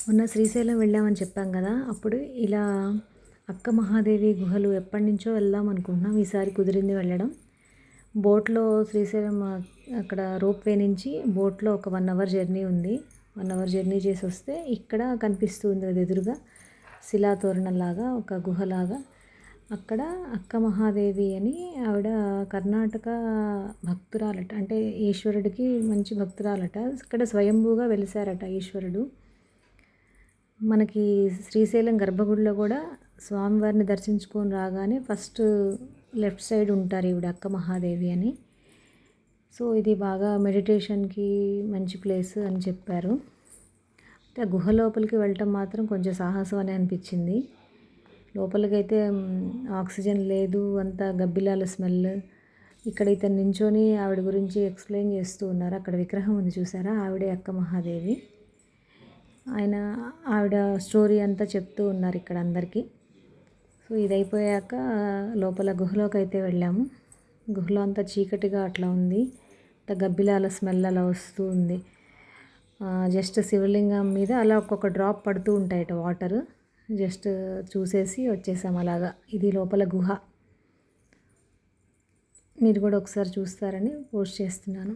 మొన్న శ్రీశైలం వెళ్ళామని చెప్పాం కదా! అప్పుడు ఇలా అక్క మహాదేవి గుహలు ఎప్పటినుంచో వెళ్దాం అనుకుంటున్నాం. ఈసారి కుదిరింది వెళ్ళడం. బోట్‌లో శ్రీశైలం అక్కడ రోప్‌వే నుంచి బోట్‌లో ఒక 1 అవర్ జర్నీ ఉంది. 1 అవర్ జర్నీ చేసొస్తే ఇక్కడ కనిపిస్తుంది అది ఎదురుగా శిలాతోరణంలాగా ఒక గుహలాగా. అక్కడ అక్క మహాదేవి అని ఆవిడ కర్ణాటక భక్తురాలట. అంటే ఈశ్వరుడికి మంచి భక్తురాలట. ఇక్కడ స్వయంభూగా వెలిసారట ఈశ్వరుడు. మనకి శ్రీశైలం గర్భగుడిలో కూడా స్వామివారిని దర్శించుకొని రాగానే ఫస్ట్ లెఫ్ట్ సైడ్ ఉంటారు ఈవిడ అక్క మహాదేవి అని. సో ఇది బాగా మెడిటేషన్‌కి మంచి ప్లేస్ అని చెప్పారు. అయితే ఆ గుహ లోపలికి వెళ్ళటం మాత్రం కొంచెం సాహసం అనే అనిపించింది. లోపలికైతే ఆక్సిజన్ లేదు, అంతా గబ్బిలాల స్మెల్. ఇక్కడ ఇతను నించొని ఆవిడ గురించి ఎక్స్‌ప్లెయిన్ చేస్తూ ఉన్నారు. అక్కడ విగ్రహం ఉంది చూసారా? ఆవిడే అక్క మహాదేవి. ఆవిడ స్టోరీ అంతా చెప్తూ ఉన్నారు ఇక్కడ అందరికీ. సో ఇదైపోయాక లోపల గుహలోకైతే వెళ్ళాము. గుహలో అంతా చీకటిగా అట్లా ఉంది. గబ్బిలాల స్మెల్ అలా వస్తూ ఉంది. జస్ట్ శివలింగం మీద అలా ఒక్కొక్క డ్రాప్ పడుతూ ఉంటాయట వాటరు. జస్ట్ చూసేసి వచ్చేసాం అలాగా. ఇది లోపల గుహ. మీరు కూడా ఒకసారి చూస్తారని పోస్ట్ చేస్తున్నాను.